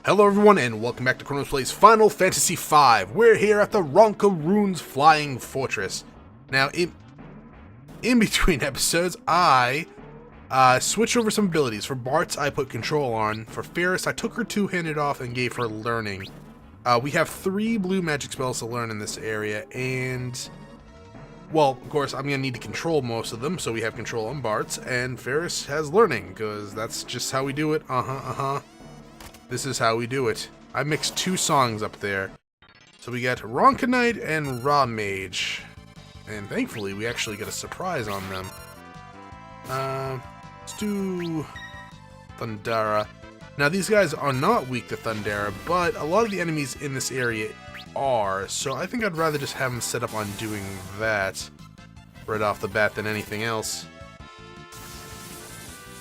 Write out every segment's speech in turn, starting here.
Hello everyone and welcome back to Chronos Plays Final Fantasy V. We're here at the Ronka Ruins Flying Fortress. Now, in between episodes, I switched over some abilities. For Bartz, I put Control on. For Ferris, I took her two-handed off and gave her Learning. We have 3 blue magic spells to learn in this area, and... well, of course, I'm going to need to control most of them, so we have Control on Bartz, and Ferris has Learning, because that's just how we do it. This is how we do it. I mixed 2 songs up there. So we got Ronka Knight and Raw Mage. And thankfully, we actually get a surprise on them. Let's do Thundara. Now, these guys are not weak to Thundara, but a lot of the enemies in this area are. So I think I'd rather just have them set up on doing that right off the bat than anything else.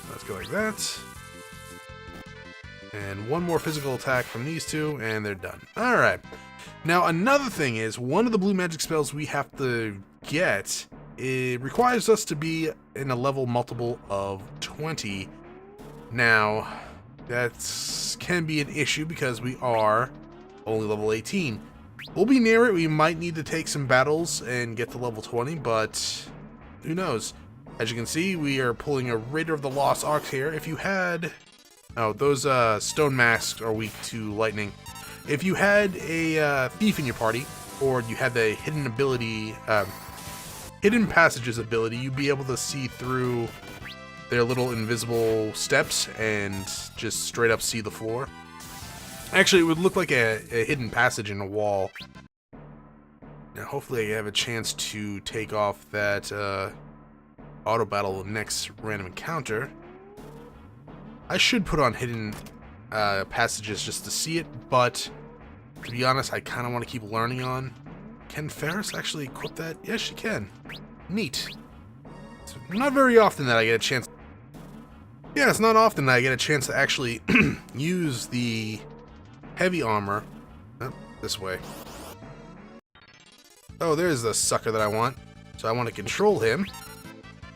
Let's go like that. And one more physical attack from these 2, and they're done. Alright. Now, another thing is, one of the blue magic spells we have to get, it requires us to be in a level multiple of 20. Now, that can be an issue because we are only level 18. We'll be near it. We might need to take some battles and get to level 20, but who knows? As you can see, we are pulling a Raider of the Lost Ark here. If you had... oh, those stone masks are weak to lightning. If you had a thief in your party, or you had the hidden ability, hidden passages ability, you'd be able to see through their little invisible steps and just straight up see the floor. Actually, it would look like a hidden passage in a wall. Now, hopefully I have a chance to take off that auto battle next random encounter. I should put on hidden passages just to see it, but to be honest, I kind of want to keep learning on. Can Ferris actually equip that? Yes, she can. Neat. It's not very often that I get a chance. Yeah, it's not often that I get a chance to actually use the heavy armor. Oh, this way. Oh, there's the sucker that I want. So I want to control him.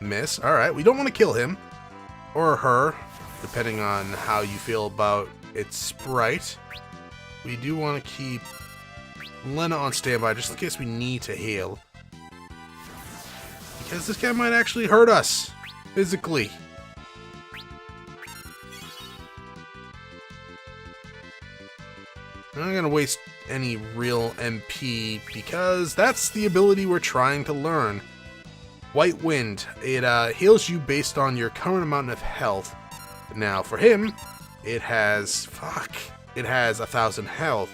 Miss. Alright, we don't want to kill him. Or her, depending on how you feel about its sprite. We do want to keep Lena on standby just in case we need to heal. Because this guy might actually hurt us physically. I'm not going to waste any real MP because that's the ability we're trying to learn. White Wind. It heals you based on your current amount of health. Now, for him, it has 1,000 health,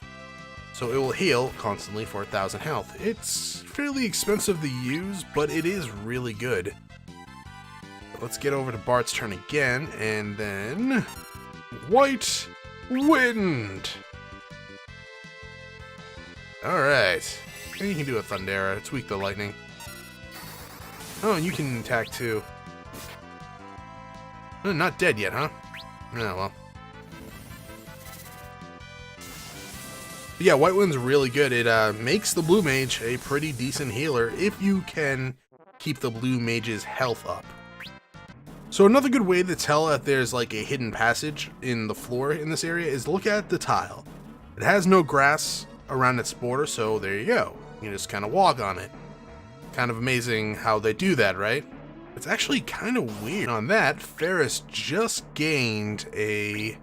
so it will heal constantly for 1,000 health. It's fairly expensive to use, but it is really good. Let's get over to Bart's turn again, and then White Wind. Alright, and you can do a Thundara. It's weak to lightning. Oh, and you can attack too. Oh, not dead yet, huh? Oh, well. But yeah, White Wind's really good. It makes the Blue Mage a pretty decent healer if you can keep the Blue Mage's health up. So another good way to tell if there's like a hidden passage in the floor in this area is look at the tile. It has no grass around its border, so there you go. You just kind of walk on it. Kind of amazing how they do that, right? It's actually kind of weird. On that, Ferris just gained a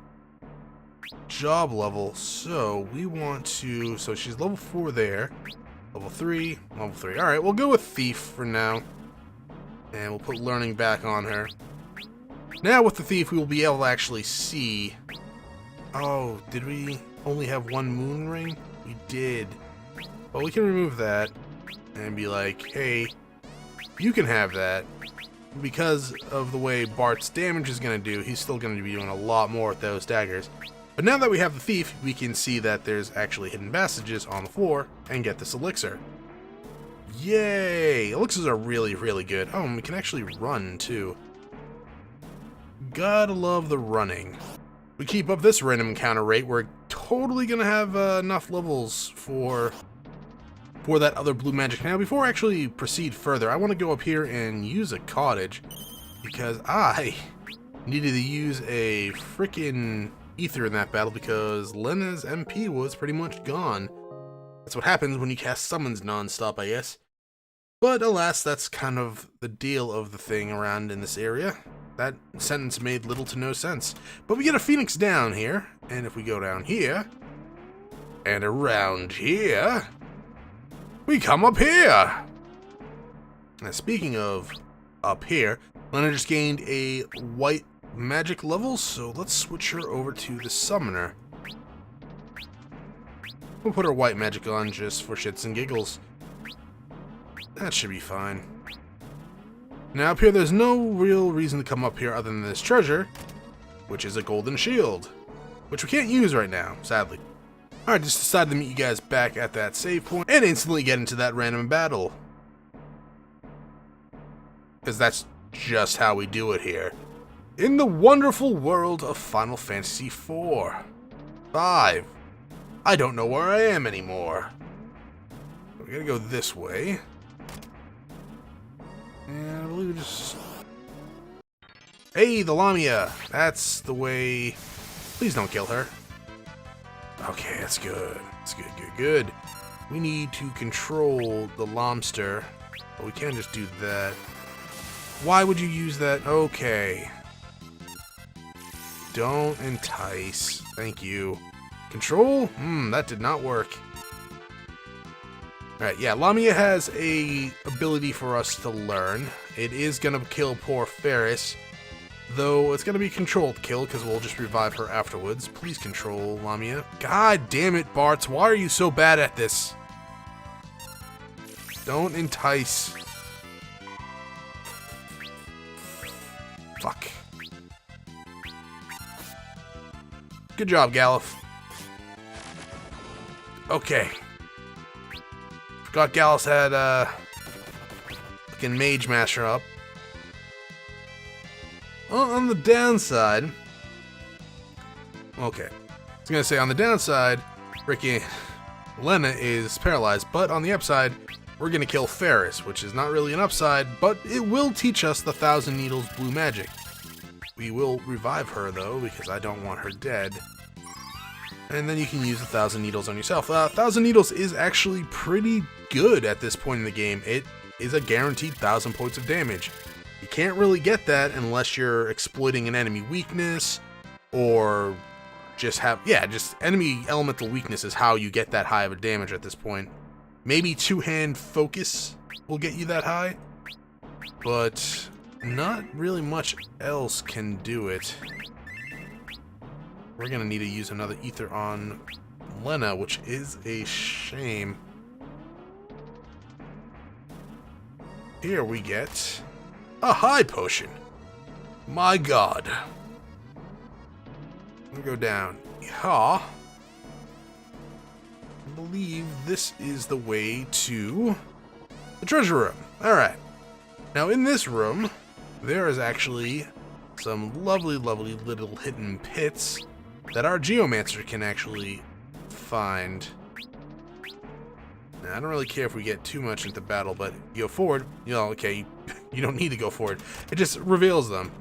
job level, so we want to... so she's level 4 there. Level 3, level 3. Alright, we'll go with Thief for now. And we'll put Learning back on her. Now with the Thief, we will be able to actually see... oh, did we only have 1 moon ring? We did. Well, we can remove that and be like, hey, you can have that. Because of the way Bart's damage is going to do, he's still going to be doing a lot more with those daggers. But now that we have the Thief, we can see that there's actually hidden passages on the floor and get this elixir. Yay! Elixirs are really, really good. Oh, and we can actually run too. Gotta love the running. We keep up this random encounter rate, we're totally going to have enough levels for that other blue magic. Now, before I actually proceed further, I want to go up here and use a cottage because I needed to use a freaking ether in that battle because Lena's MP was pretty much gone. That's what happens when you cast summons non-stop, I guess. But alas, that's kind of the deal of the thing around in this area. That sentence made little to no sense. But we get a Phoenix down here, and if we go down here, and around here, we come up here! Now speaking of up here, Lena just gained a white magic level, so let's switch her over to the summoner. We'll put her white magic on just for shits and giggles. That should be fine. Now up here, there's no real reason to come up here other than this treasure, which is a golden shield, which we can't use right now, sadly. Alright, just decided to meet you guys back at that save point and instantly get into that random battle. Because that's just how we do it here. In the wonderful world of Final Fantasy IV. 5. I don't know where I am anymore. We gotta go this way. And I believe we just... Hey, the Lamia! That's the way... Please don't kill her. Okay, that's good. That's good, good, good. We need to control the lobster, but we can't just do that. Why would you use that? Okay. Don't entice. Thank you. Control? That did not work. Alright, yeah, Lamia has a ability for us to learn. It is gonna kill poor Ferris, though it's gonna be controlled kill, because we'll just revive her afterwards. Please control Lamia. God damn it, Bartz, why are you so bad at this? Don't entice. Fuck. Good job, Galuf. Okay. Forgot Gallus had, fucking Mage Master up. Well, on the downside... Okay. I was gonna say, on the downside, Ricky Lena is paralyzed, but on the upside, we're gonna kill Ferris, which is not really an upside, but it will teach us the Thousand Needles blue magic. We will revive her, though, because I don't want her dead. And then you can use the Thousand Needles on yourself. Thousand Needles is actually pretty good at this point in the game. It is a guaranteed 1,000 points of damage. You can't really get that unless you're exploiting an enemy weakness, or just have... Yeah, just enemy elemental weakness is how you get that high of a damage at this point. Maybe two-hand focus will get you that high, but not really much else can do it. We're gonna need to use another ether on Lena, which is a shame. Here we get a high potion. My god. We'll go down. Yeah. I believe this is the way to the treasure room. Alright. Now in this room, there is actually some lovely, lovely little hidden pits that our Geomancer can actually find. Now, I don't really care if we get too much into battle, but you go forward, you know, okay, you don't need to go forward. It just reveals them.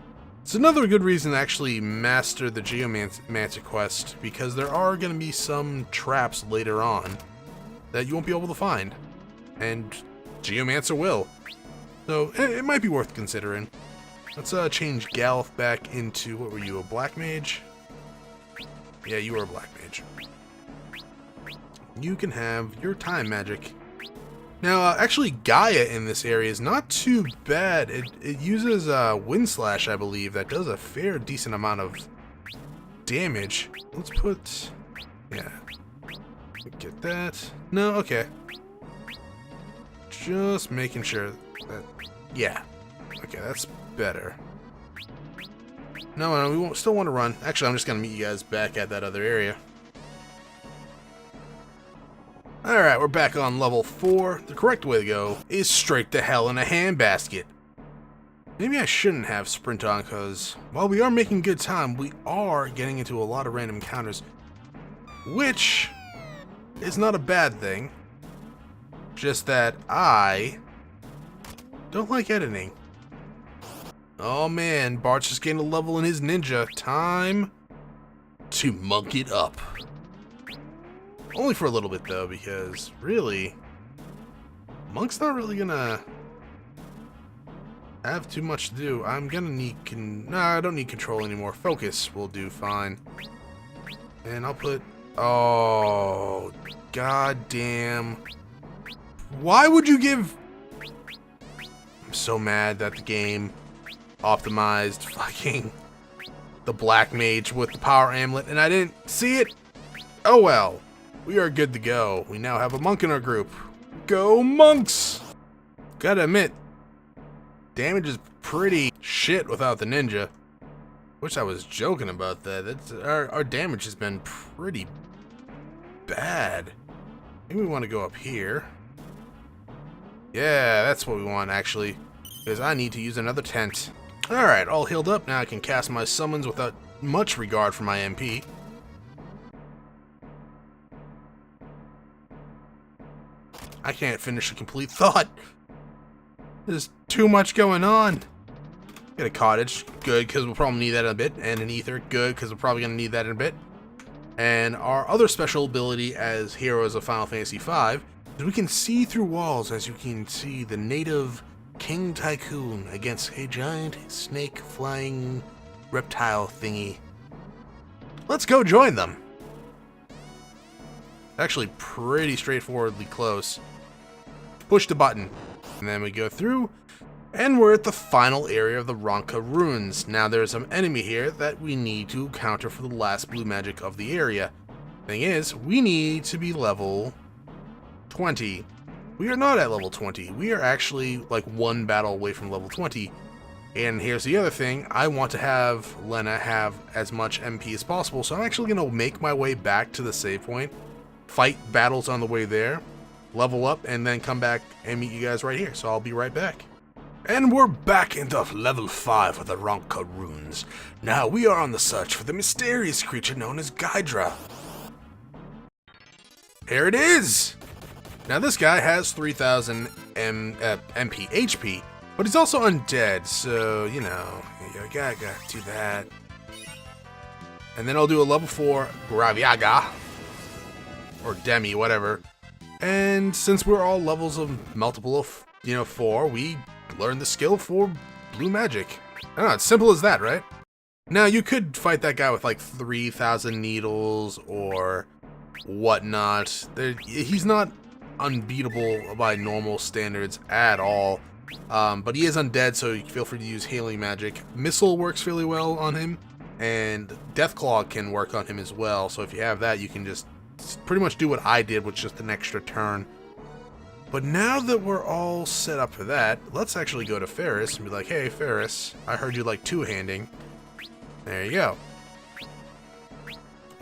It's another good reason to actually master the Geomancer quest, because there are going to be some traps later on that you won't be able to find. And Geomancer will. So, it might be worth considering. Let's change Galuf back into, what were you, a black mage? Yeah, you are a black mage. You can have your time magic. Now, actually, Gaia in this area is not too bad. It uses Wind Slash, I believe, that does a fair decent amount of damage. Let's put... Yeah. Get that. No, okay. Just making sure that... Yeah. Okay, that's better. No, we won't, still want to run. Actually, I'm just going to meet you guys back at that other area. Alright, we're back on level 4. The correct way to go is straight to hell in a handbasket. Maybe I shouldn't have sprint on, because while we are making good time, we are getting into a lot of random encounters, which is not a bad thing. Just that I don't like editing. Oh man, Bart's just gained a level in his ninja. Time to monk it up. Only for a little bit though, because really, monk's not really gonna have too much to do. I'm gonna need no, I don't need control anymore. Focus will do fine. And I'll put, oh, goddamn. Why would you give, I'm so mad that the game optimized fucking the black mage with the power amulet and I didn't see it. Oh well, we are good to go. We now have a monk in our group. Go monks! Gotta admit, damage is pretty shit without the ninja. Wish I was joking about that. Our damage has been pretty bad. Maybe we want to go up here. Yeah, that's what we want actually, because I need to use another tent. Alright, all healed up. Now I can cast my summons without much regard for my MP. I can't finish a complete thought. There's too much going on. Get a cottage, good, because we'll probably need that in a bit. And an ether, good, because we're probably going to need that in a bit. And our other special ability as heroes of Final Fantasy V is we can see through walls, as you can see the native King Tycoon against a giant snake flying reptile thingy. Let's go join them. Actually pretty straightforwardly close. Push the button, and then we go through, and we're at the final area of the Ronka Ruins. Now there's some enemy here that we need to counter for the last blue magic of the area. Thing is, we need to be level 20. We are not at level 20. We are actually like one battle away from level 20. And here's the other thing, I want to have Lena have as much MP as possible, so I'm actually going to make my way back to the save point, fight battles on the way there, level up, and then come back and meet you guys right here. So I'll be right back. And we're back into level 5 of the Ronka Ruins. Now we are on the search for the mysterious creature known as Gydra. Here it is! Now this guy has 3,000 MP HP, but he's also undead, so, you know, you gotta do that. And then I'll do a level 4 Graviaga, or Demi, whatever. And since we're all levels of multiple of, 4, we learn the skill for blue magic. I don't know, it's simple as that, right? Now, you could fight that guy with like 3,000 needles or whatnot. He's not unbeatable by normal standards at all. But he is undead, so you feel free to use healing magic. Missile works really well on him, and Deathclaw can work on him as well. So if you have that, you can just pretty much do what I did with just an extra turn. But now that we're all set up for that, let's actually go to Ferris and be like, hey, Ferris, I heard you like two-handing. There you go.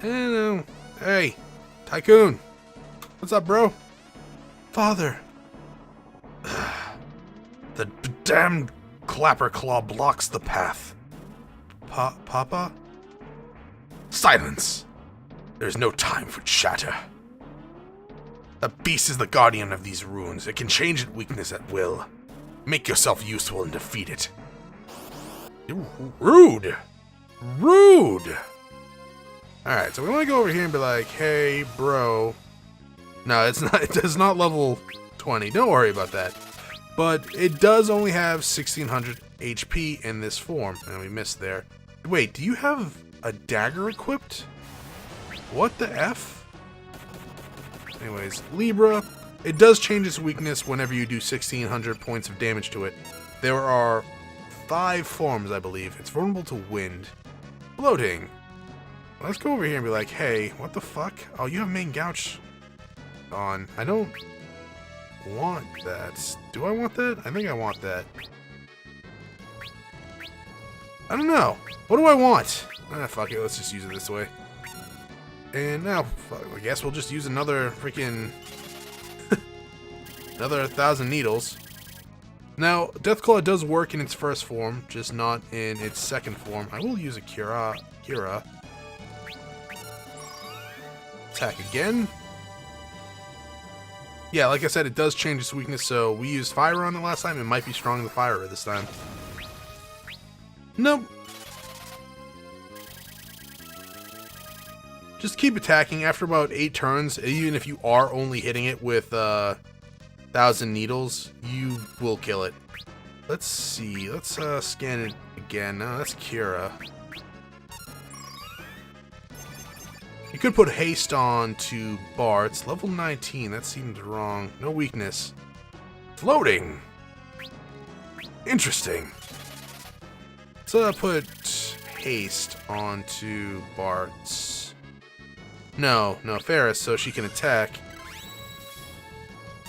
And, hey, Tycoon. What's up, bro? Father. The damned Clapperclaw blocks the path. Papa? Silence! There's no time for chatter. The beast is the guardian of these ruins. It can change its weakness at will. Make yourself useful and defeat it. Rude! Rude! Alright, so we want to go over here and be like, hey, bro. No, it's not level 20. Don't worry about that. But it does only have 1600 HP in this form. And we missed there. Wait, do you have a dagger equipped? What the F? Anyways, Libra. It does change its weakness whenever you do 1600 points of damage to it. There are 5 forms, I believe. It's vulnerable to wind. Floating. Let's go over here and be like, hey, what the fuck? Oh, you have main gouch on. I don't want that. Do I want that? I think I want that. I don't know. What do I want? Ah, fuck it. Let's just use it this way. And now, I guess we'll just use another freaking... another 1,000 needles. Now, Deathclaw does work in its first form, just not in its second form. I will use a Cura. Attack again. Yeah, like I said, it does change its weakness, so we used fire on it last time. It might be strong to fire this time. Nope. Just keep attacking. After about 8 turns, even if you are only hitting it with 1,000 needles, you will kill it. Let's see. Let's scan it again. No, that's Kira. You could put haste on to Bart's. Level 19. That seems wrong. No weakness. Floating. Interesting. So I put haste onto Bart's. No, Ferris, so she can attack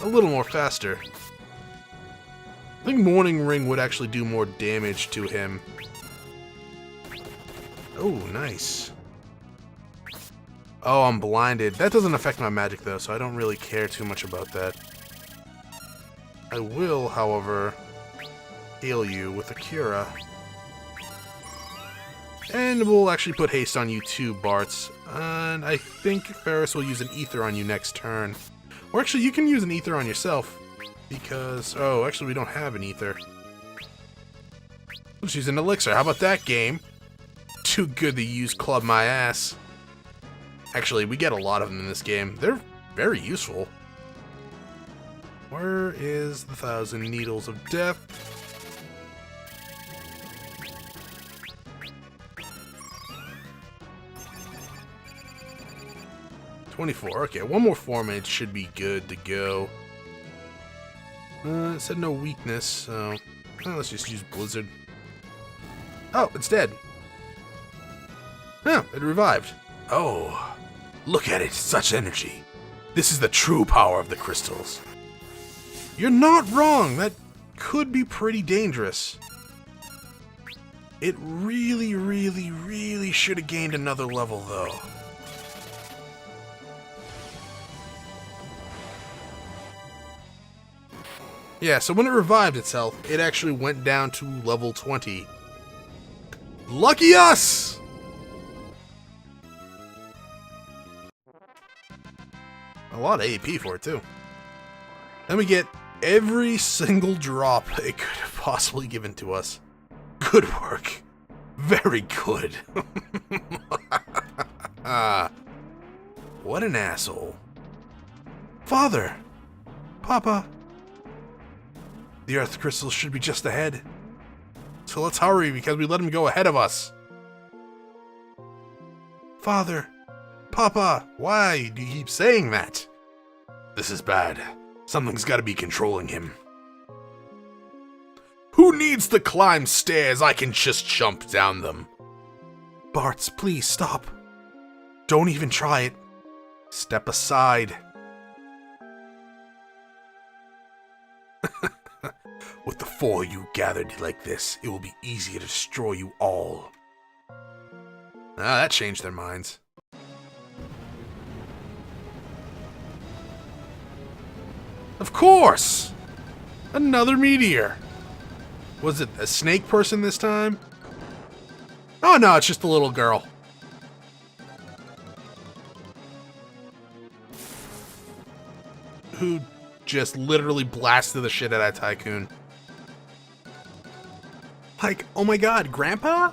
a little more faster. I think Morning Ring would actually do more damage to him. Oh, nice. Oh, I'm blinded. That doesn't affect my magic, though, so I don't really care too much about that. I will, however, heal you with a Cura. And we'll actually put haste on you too, Bart's. And I think Ferris will use an ether on you next turn. Or actually, you can use an ether on yourself. Because, oh, actually we don't have an ether. Let's use an elixir. How about that, game? Too good to use Club My Ass. Actually, we get a lot of them in this game. They're very useful. Where is the 1,000 Needles of Death? $24. Okay, one more form and it should be good to go. It said no weakness, so let's just use Blizzard. Oh, it's dead. Oh, it revived. Oh, look at it, such energy. This is the true power of the crystals. You're not wrong. That could be pretty dangerous. It really, really, really should have gained another level, though. Yeah, so when it revived itself, it actually went down to level 20. Lucky us! A lot of AP for it, too. Then we get every single drop it could have possibly given to us. Good work. Very good. What an asshole. Father! Papa! The Earth crystals should be just ahead. So let's hurry because we let him go ahead of us. Father! Papa! Why do you keep saying that? This is bad. Something's gotta be controlling him. Who needs to climb stairs? I can just jump down them. Bart's, please stop. Don't even try it. Step aside. With the 4 you gathered like this, it will be easy to destroy you all. Ah, that changed their minds. Of course! Another meteor! Was it a snake person this time? Oh no, it's just a little girl. Who just literally blasted the shit out of Tycoon. Like, oh my god, Grandpa?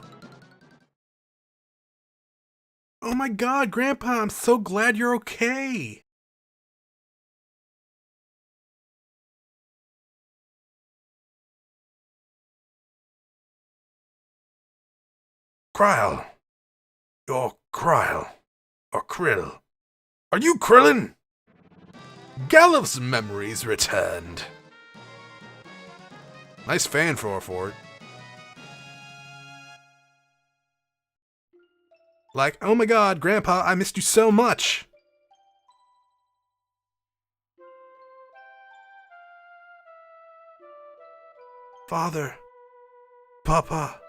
Oh my god, Grandpa, I'm so glad you're okay. Krile. You're Krile. Or Krill. Are you Krillin? Gallup's memories returned. Nice fanfare for it. Like, oh my god, Grandpa, I missed you so much. Father. Papa.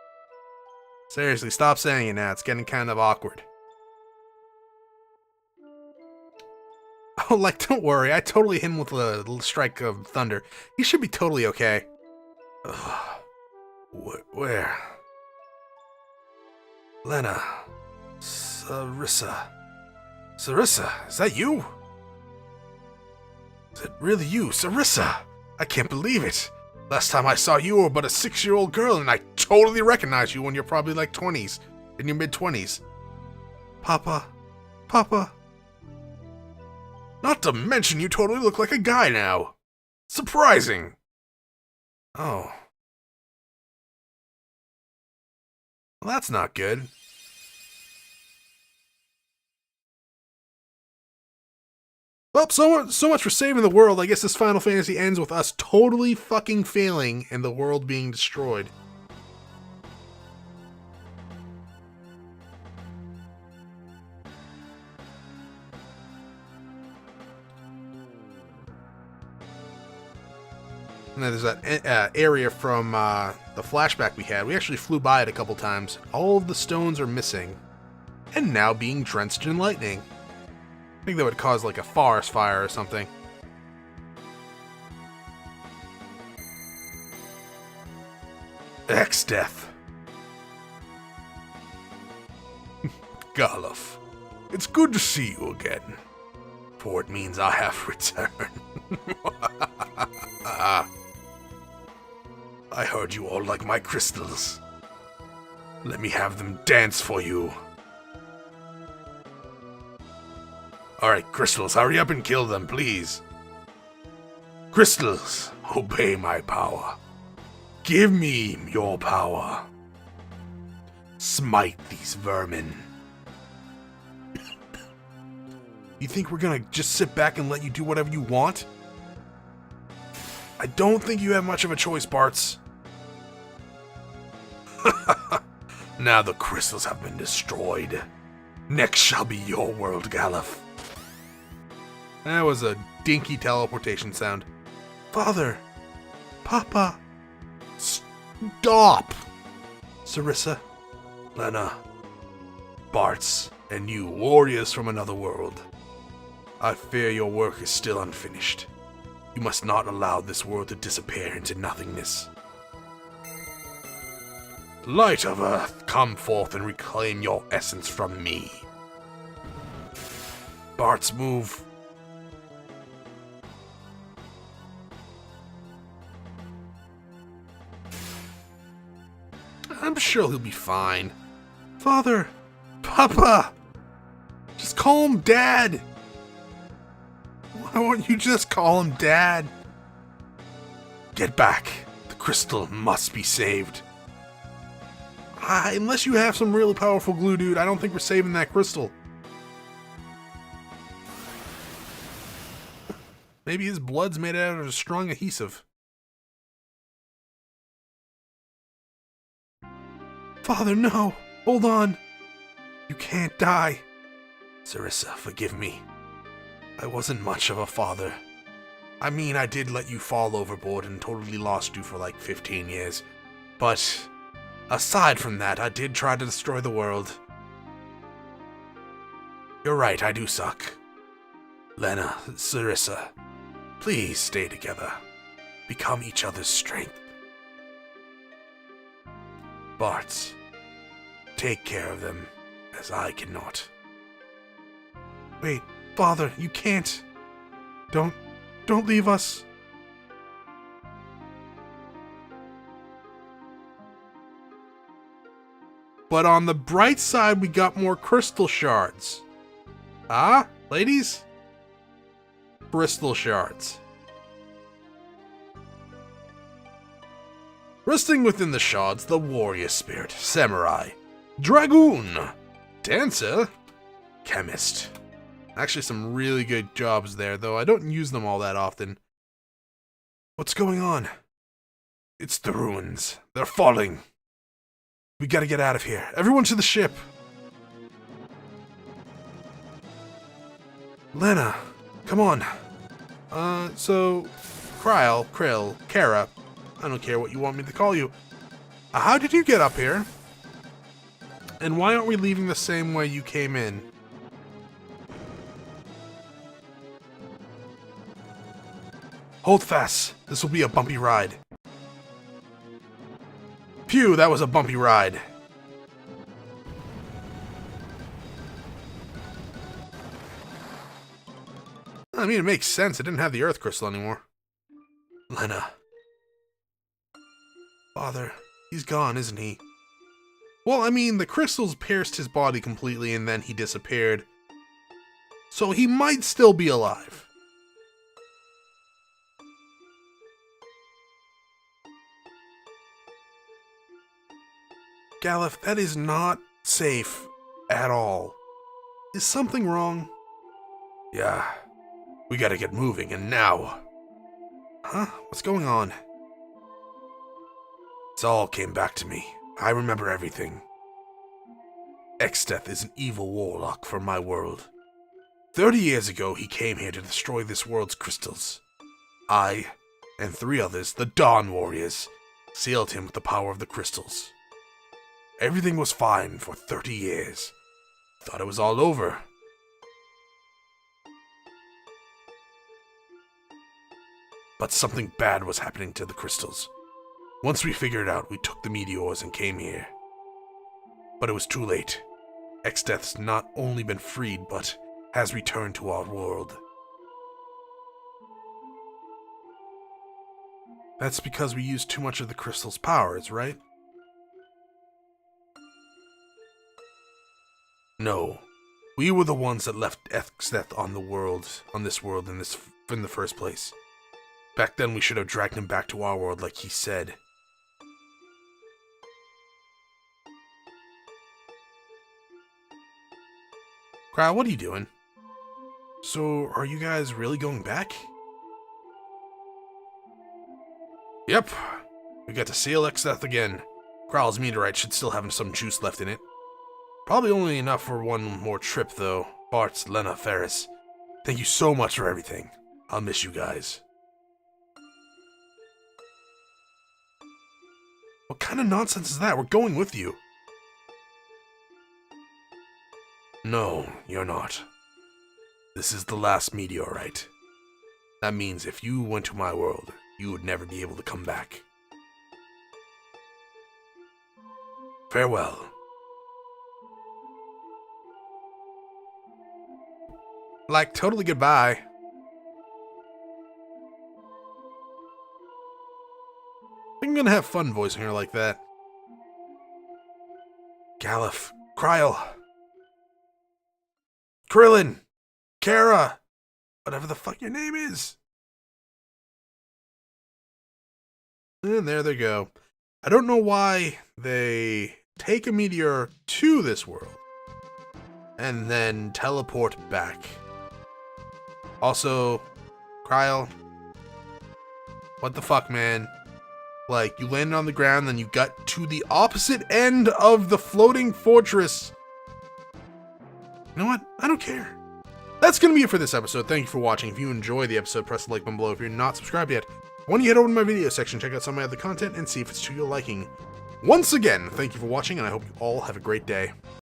Seriously, stop saying it now. It's getting kind of awkward. Oh, like, don't worry. I totally hit him with a little strike of thunder. He should be totally okay. Where? Lena. Sarissa. Sarissa, is that you? Is it really you, Sarissa? I can't believe it. Last time I saw you were but a 6-year-old girl, and I totally recognize you when you're probably like 20s, in your mid-20s. Papa, Papa. Not to mention you totally look like a guy now. Surprising. Oh. Well, that's not good. Well, so much for saving the world. I guess this Final Fantasy ends with us totally fucking failing and the world being destroyed. And then there's that area from the flashback we had. We actually flew by it a couple times. All of the stones are missing. And now being drenched in lightning. I think that would cause like a forest fire or something. X-Death. Galuf, it's good to see you again. For it means I have returned. I heard you all like my crystals. Let me have them dance for you. Alright, crystals, hurry up and kill them, please. Crystals, obey my power. Give me your power. Smite these vermin. You think we're gonna just sit back and let you do whatever you want? I don't think you have much of a choice, Bartz. Now the crystals have been destroyed. Next shall be your world, Galuf. That was a dinky teleportation sound. Father! Papa! Stop! Sarissa, Lena, Bartz, and you warriors from another world. I fear your work is still unfinished. You must not allow this world to disappear into nothingness. Light of Earth, come forth and reclaim your essence from me. Bartz, move. I'm sure he'll be fine. Father! Papa! Just call him Dad! Why won't you just call him Dad? Get back. The crystal must be saved. Unless you have some really powerful glue, dude, I don't think we're saving that crystal. Maybe his blood's made out of a strong adhesive. Father, no! Hold on! You can't die! Sarissa, forgive me. I wasn't much of a father. I mean, I did let you fall overboard and totally lost you for like 15 years. But aside from that, I did try to destroy the world. You're right, I do suck. Lena, Sarissa, please stay together. Become each other's strength. Bartz, take care of them, as I cannot. Wait, Father, you can't. Don't leave us. But on the bright side, we got more crystal shards. Ah, ladies? Crystal shards. Resting within the shards, the warrior spirit, samurai, dragoon, dancer, chemist. Actually, some really good jobs there, though I don't use them all that often. What's going on? It's the ruins. They're falling. We gotta get out of here. Everyone to the ship. Lena, come on. So, Krile, Kara, I don't care what you want me to call you. How did you get up here? And why aren't we leaving the same way you came in? Hold fast. This will be a bumpy ride. Phew, that was a bumpy ride. I mean, it makes sense. It didn't have the Earth Crystal anymore. Lena. Father, he's gone, isn't he? Well, I mean, the crystals pierced his body completely and then he disappeared. so he might still be alive. Galef, that is not safe at all. Is something wrong? Yeah, we gotta get moving, and now. Huh? What's going on? It all came back to me. I remember everything. Exdeath is an evil warlock from my world. 30 years ago, he came here to destroy this world's crystals. I, and 3 others, the Dawn Warriors, sealed him with the power of the crystals. Everything was fine for 30 years. Thought it was all over. But something bad was happening to the crystals. Once we figured it out, we took the meteors and came here. But it was too late. Exdeath's not only been freed, but has returned to our world. That's because we used too much of the crystal's powers, right? No. We were the ones that left Exdeath on this world in the first place. Back then we should have dragged him back to our world like he said. Krile, what are you doing? So, are you guys really going back? Yep. We got to seal Exdeath again. Krile's meteorite should still have some juice left in it. Probably only enough for one more trip, though. Bart, Lena, Ferris, thank you so much for everything. I'll miss you guys. What kind of nonsense is that? We're going with you. No, you're not. This is the last meteorite. That means if you went to my world, you would never be able to come back. Farewell. Like, totally goodbye. I'm gonna have fun voicing her like that. Galef, Krile, Krillin, Kara, whatever the fuck your name is. And there they go. I don't know why they take a meteor to this world and then teleport back. Also, Krile, what the fuck, man? Like, you landed on the ground, then you got to the opposite end of the floating fortress. You know what? I don't care. That's going to be it for this episode. Thank you for watching. If you enjoyed the episode, press the like button below. If you're not subscribed yet, why don't you head over to my video section, check out some of my other content, and see if it's to your liking. Once again, thank you for watching, and I hope you all have a great day.